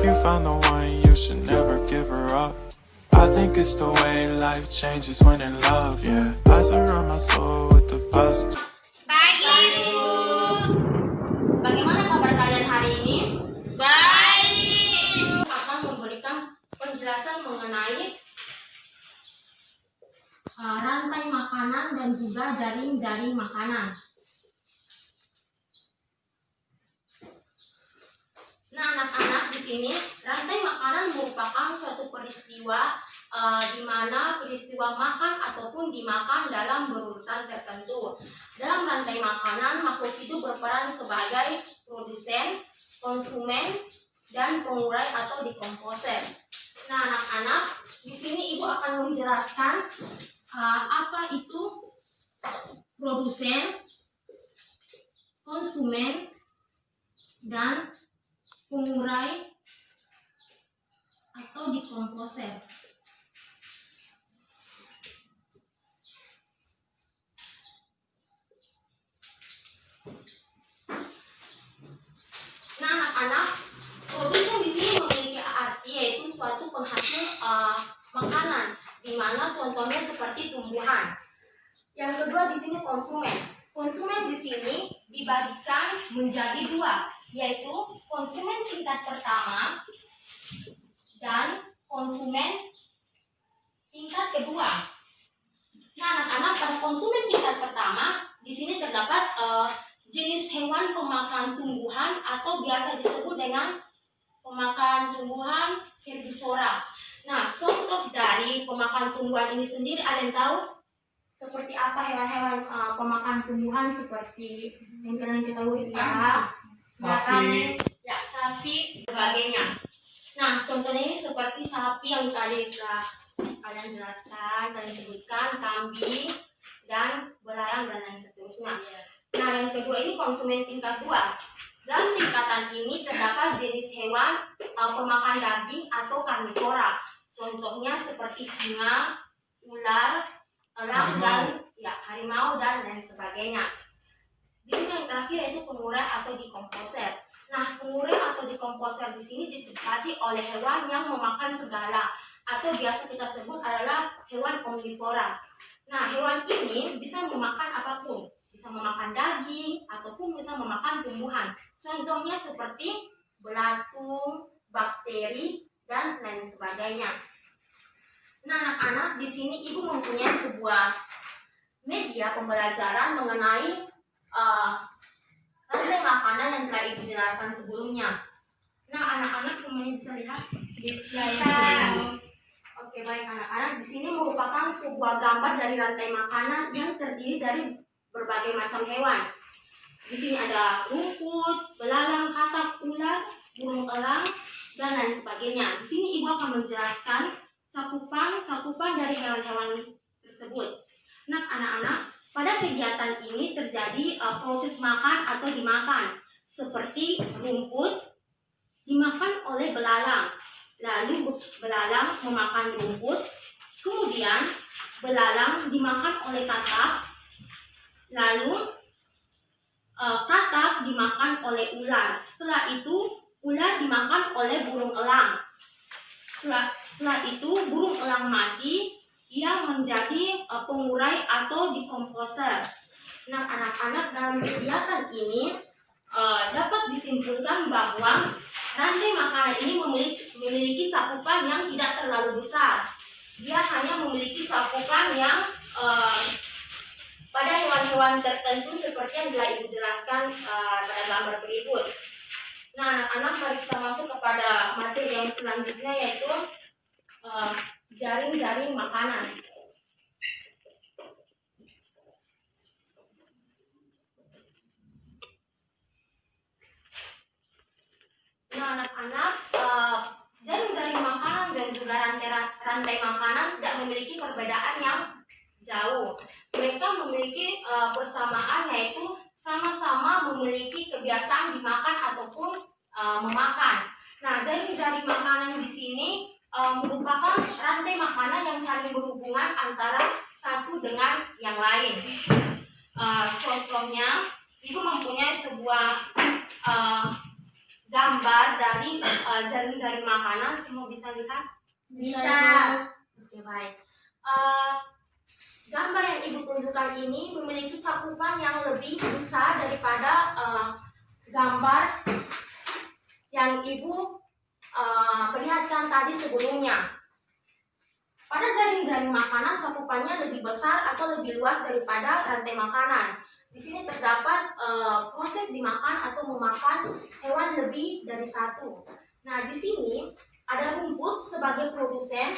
you found the one, you should never give her up. I think it's the way life changes when in love, yeah. I surround my soul with the positive. Pagi, Bu. Bagaimana kabar kalian hari ini? Baik. Akan memberikan penjelasan mengenai rantai makanan dan juga jaring-jaring makanan. Nah, anak-anak, di sini rantai makanan merupakan suatu peristiwa di mana peristiwa makan ataupun dimakan dalam berurutan tertentu. Dalam rantai makanan, makhluk hidup berperan sebagai produsen, konsumen, dan pengurai atau dekomposer. Nah, anak-anak, di sini Ibu akan menjelaskan apa itu produsen, konsumen, dan pengurai atau dekomposer. Nah, anak-anak, produsen di sini memiliki arti yaitu suatu penghasil makanan, di mana contohnya seperti tumbuhan. Yang kedua di sini konsumen. Konsumen di sini dibagikan menjadi dua, yaitu konsumen tingkat pertama dan konsumen tingkat kedua. Nah, anak-anak, pada konsumen tingkat pertama di sini terdapat jenis hewan pemakan tumbuhan atau biasa disebut dengan pemakan tumbuhan herbivora. Nah, contoh dari pemakan tumbuhan ini sendiri ada yang tahu seperti apa hewan-hewan pemakan tumbuhan seperti yang kalian ketahui ya, sapi, sapi, sebagainya. Nah, contohnya ini seperti sapi yang tadi telah kalian jelaskan, kalian sebutkan, kambing, dan belalang dan lain seterusnya. Nah, yang kedua ini konsumen tingkat 2. Dalam tingkatan ini terdapat jenis hewan pemakan daging atau karnivora. Contohnya seperti singa, ular, elang, dan harimau dan lain sebagainya. Di sini yang terakhir yaitu pengurai atau dekomposer. Nah, pengurai atau dekomposer di sini ditempati oleh hewan yang memakan segala atau biasa kita sebut adalah hewan omnivora. Nah, hewan ini bisa memakan apapun, bisa memakan daging ataupun bisa memakan tumbuhan. Contohnya seperti belatung, bakteri, dan lain sebagainya. Nah, anak-anak, di sini Ibu mempunyai sebuah media pembelajaran mengenai rantai makanan yang telah Ibu jelaskan sebelumnya. Nah, anak-anak semuanya bisa lihat? Bisa. Oke, baik anak-anak. Di sini merupakan sebuah gambar dari rantai makanan yang terdiri dari berbagai macam hewan. Di sini ada rumput, belalang, katak, ular, burung elang, dan lain sebagainya. Di sini Ibu akan menjelaskan cakupan dari hewan-hewan tersebut. Nah, anak-anak, pada kegiatan ini terjadi proses makan atau dimakan. Seperti rumput dimakan oleh belalang. Lalu belalang memakan rumput. Kemudian belalang dimakan oleh katak. Lalu katak dimakan oleh ular. Setelah itu ular dimakan oleh burung elang. Setelah itu burung elang mati, ia menjadi pengurai atau dekomposer. Nah, anak-anak, dalam kegiatan ini dapat disimpulkan bahwa rantai makanan ini memiliki cakupan yang tidak terlalu besar. Dia hanya memiliki cakupan yang pada hewan-hewan tertentu seperti yang telah Ibu jelaskan pada gambar berikut. Nah, anak-anak, mari kita masuk kepada materi yang selanjutnya yaitu jaring-jaring makanan. Nah, anak-anak, jaring-jaring makanan dan juga rantai makanan tidak memiliki perbedaan yang jauh. Mereka memiliki persamaan yaitu sama-sama memiliki kebiasaan dimakan ataupun memakan. Nah, jaring-jaring makanan di sini merupakan rantai makanan yang saling berhubungan antara satu dengan yang lain. Contohnya, Ibu mempunyai sebuah gambar keluar dari jaring-jaring makanan. Semua bisa lihat? Bisa. Oke, baik. Gambar yang Ibu tunjukkan ini memiliki cakupan yang lebih besar daripada gambar yang Ibu perlihatkan tadi sebelumnya. Pada jaring-jaring makanan cakupannya lebih besar atau lebih luas daripada rantai makanan. Di sini terdapat proses dimakan atau memakan hewan lebih dari satu. Nah, di sini ada rumput sebagai produsen.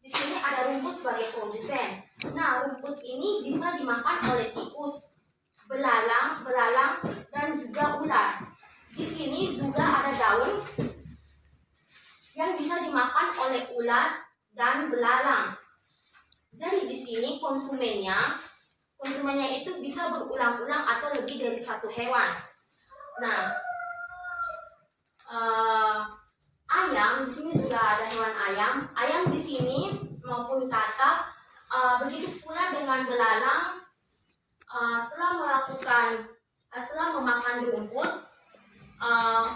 Di sini ada rumput sebagai produsen. Nah, rumput ini bisa dimakan oleh tikus, belalang, dan juga ular. Di sini juga ada daun yang bisa dimakan oleh ular dan belalang. Jadi di sini konsumennya itu bisa berulang-ulang atau lebih dari satu hewan. Nah, ayam di sini juga ada hewan ayam. Ayam di sini maupun katak, begitu pula dengan belalang. Setelah memakan rumput,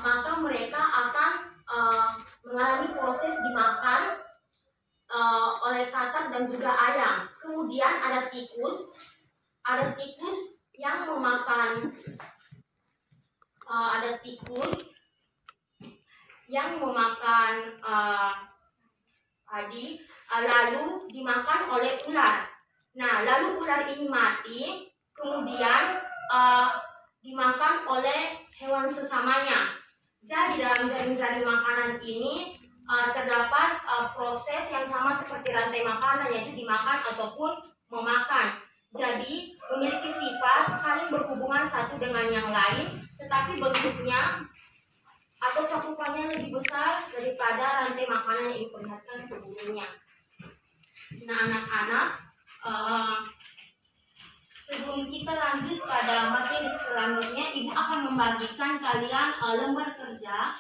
maka mereka akan mengalami proses dimakan oleh katak dan juga ayam. Kemudian ada tikus yang memakan padi, lalu dimakan oleh ular. Nah, lalu ular ini mati, kemudian dimakan oleh hewan sesamanya. Jadi dalam jaring-jaring makanan ini terdapat proses yang sama seperti rantai makanan, yaitu dimakan ataupun memakan. Jadi memiliki sifat saling berhubungan satu dengan yang lain, tetapi bentuknya atau cakupannya lebih besar daripada rantai makanan yang diperlihatkan sebelumnya. Nah, anak-anak, sebelum kita lanjut pada materi selanjutnya, Ibu akan membagikan kalian lembar kerja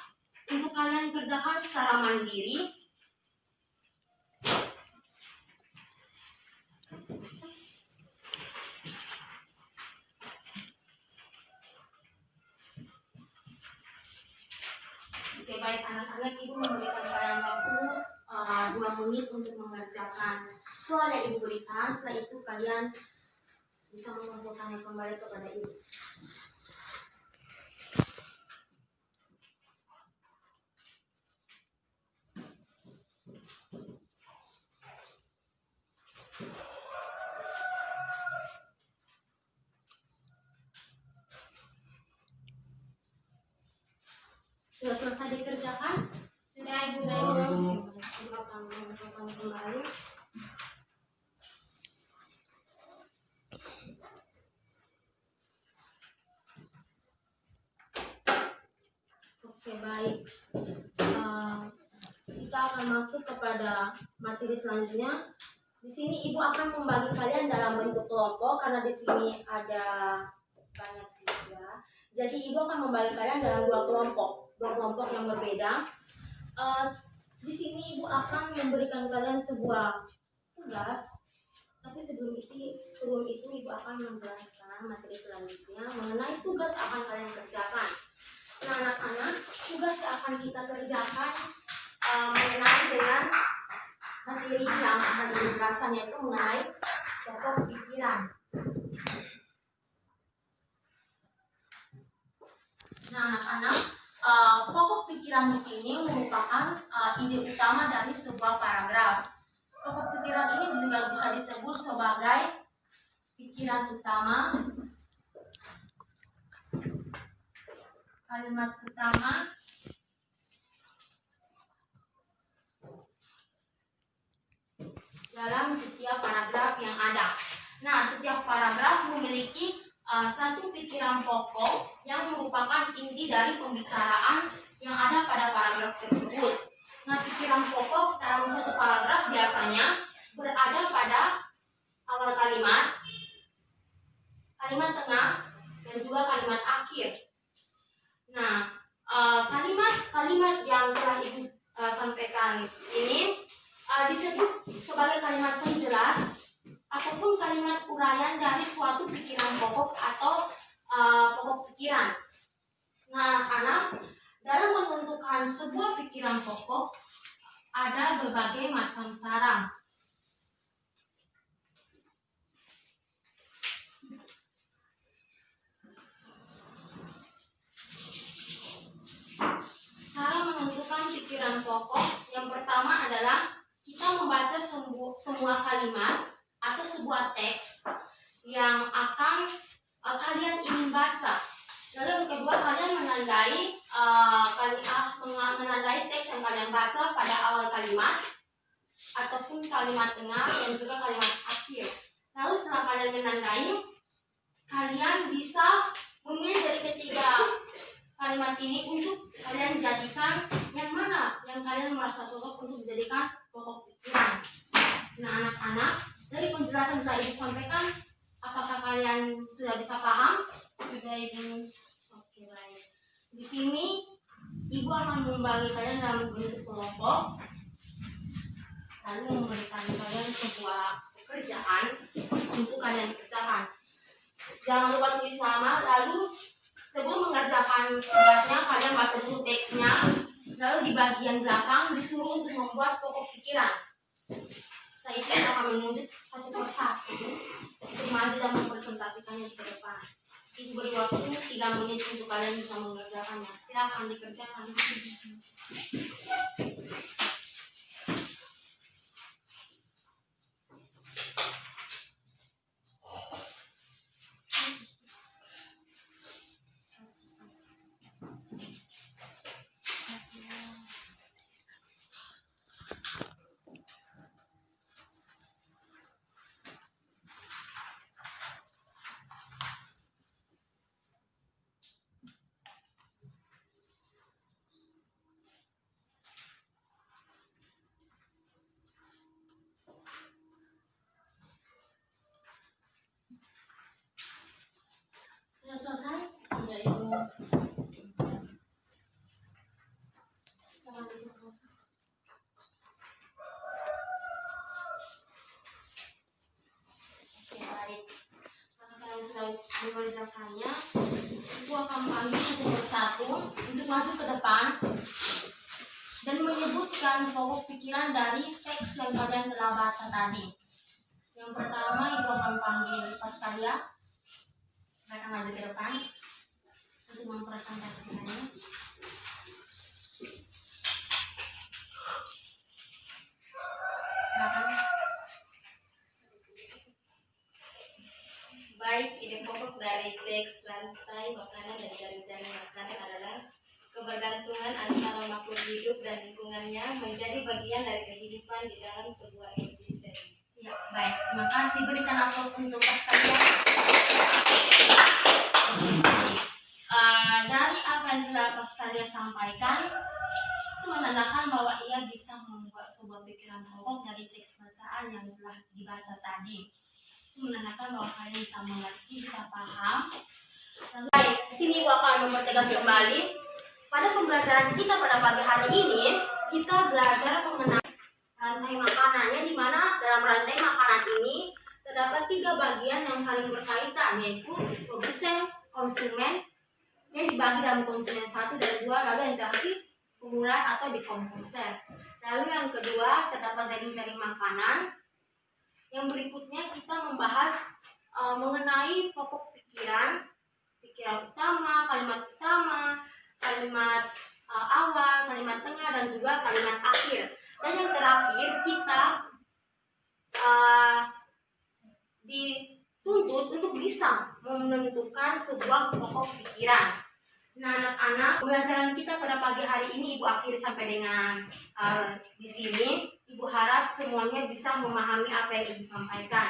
untuk kalian kerjakan secara mandiri. Oke, baik anak-anak, Ibu memberikan kalian waktu 2 menit untuk mengerjakan soal yang Ibu berikan. Setelah itu kalian bisa mengumpulkannya kembali kepada Ibu. Sudah selesai dikerjakan? Sudah, Ibu. Ibu akan mengumpulkan kembali. Oke, baik. Kita akan masuk kepada materi selanjutnya. Di sini Ibu akan membagi kalian dalam bentuk kelompok karena di sini ada banyak siswa. Jadi Ibu akan membagi kalian dalam dua kelompok yang berbeda. Di sini Ibu akan memberikan kalian sebuah tugas. Tapi sebelum itu Ibu akan menjelaskan materi selanjutnya mengenai tugas yang akan kalian kerjakan. Nah, anak-anak, tugas yang akan kita kerjakan mengenai dengan materi yang akan dijelaskan, yaitu mengenai pokok pikiran. Nah, anak-anak, pokok pikiran di sini merupakan ide utama dari sebuah paragraf. Pokok pikiran ini juga bisa disebut sebagai pikiran utama, kalimat utama, dalam setiap paragraf yang ada. Nah, setiap paragraf memiliki satu pikiran pokok yang merupakan inti dari pembicaraan yang ada pada paragraf tersebut. Nah, pikiran pokok dalam suatu paragraf biasanya berada pada awal kalimat, kalimat tengah, dan juga kalimat akhir. Nah, kalimat-kalimat yang telah Ibu sampaikan ini disebut sebagai kalimat penjelas ataupun kalimat uraian dari suatu pikiran pokok atau pokok pikiran. Nah, anak, sebuah pikiran pokok, ada berbagai macam cara. Cara menentukan pikiran pokok yang pertama adalah kita membaca semua kalimat atau sebuah teks yang akan kalian ingin baca. Lalu yang kedua, kalian menandai teks yang kalian baca pada awal kalimat ataupun kalimat tengah dan juga kalimat akhir. Lalu setelah kalian menandai, kalian bisa memilih dari ketiga kalimat ini untuk kalian jadikan yang mana yang kalian merasa cocok untuk dijadikan pokok pikiran. Nah, anak-anak, dari penjelasan sudah Ibu sampaikan, apakah kalian sudah bisa paham? Sudah, Ibu. Oke, baik. Di sini Ibu akan membagi kalian dalam bentuk kelompok, lalu memberikan kalian sebuah pekerjaan untuk kalian kerjakan. Jangan lupa tulis nama, lalu sebelum mengerjakan tugasnya, kalian baca dulu teksnya, lalu di bagian belakang disuruh untuk membuat pokok pikiran. Setelah itu kita akan menunjuk satu persatu untuk maju dan mempresentasikannya ke depan. Ibu beri waktu 3 menit untuk kalian bisa mengerjakannya. Silakan dikerjakan. Sudah selesai? Sudah, Ibu. Oke, baik. Karena kalian sudah mengerjakannya, Ibu akan panggil satu persatu untuk maju ke depan dan menyebutkan pokok pikiran dari teks yang kalian telah baca tadi. Yang pertama, Ibu akan panggil Pascalia. Mereka maju ke depan untuk mempresentasikannya. Silakan. Baik, ide pokok dari teks rantai makanan dan jaring-jaring makanan adalah kebergantungan antara makhluk hidup dan lingkungannya menjadi bagian dari kehidupan di dalam sebuah ekosistem. Ya, baik. Terima kasih. Berikan aplaus untuk Pascalia. Dari apa yang telah Pascalia sampaikan, itu menandakan bahwa ia bisa membuat sebuah pikiran pokok dari teks bacaan yang telah dibaca tadi. Itu menandakan bahwa kalian bisa mengerti, bisa paham. Baik, di sini Ibu akan mempertegas kembali. Pada pembelajaran kita pada pagi hari ini, kita belajar mengenai rantai makanannya, di mana dalam rantai makanan ini terdapat 3 bagian yang saling berkaitan, yaitu produsen, konsumen, yang dibagi dalam konsumen 1 dan 2, lalu yang terakhir pengurang atau dekomposer. Lalu yang kedua terdapat jaring-jaring makanan. Yang berikutnya kita membahas mengenai pokok pikiran utama, kalimat awal, kalimat tengah, dan juga kalimat akhir. Dan yang terakhir kita dituntut untuk bisa menentukan sebuah pokok pikiran. Nah, anak-anak, pembelajaran kita pada pagi hari ini Ibu akhiri sampai dengan di sini. Ibu harap semuanya bisa memahami apa yang Ibu sampaikan.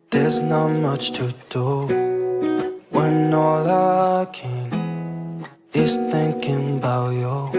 There's not much to do when all I can is thinking about you.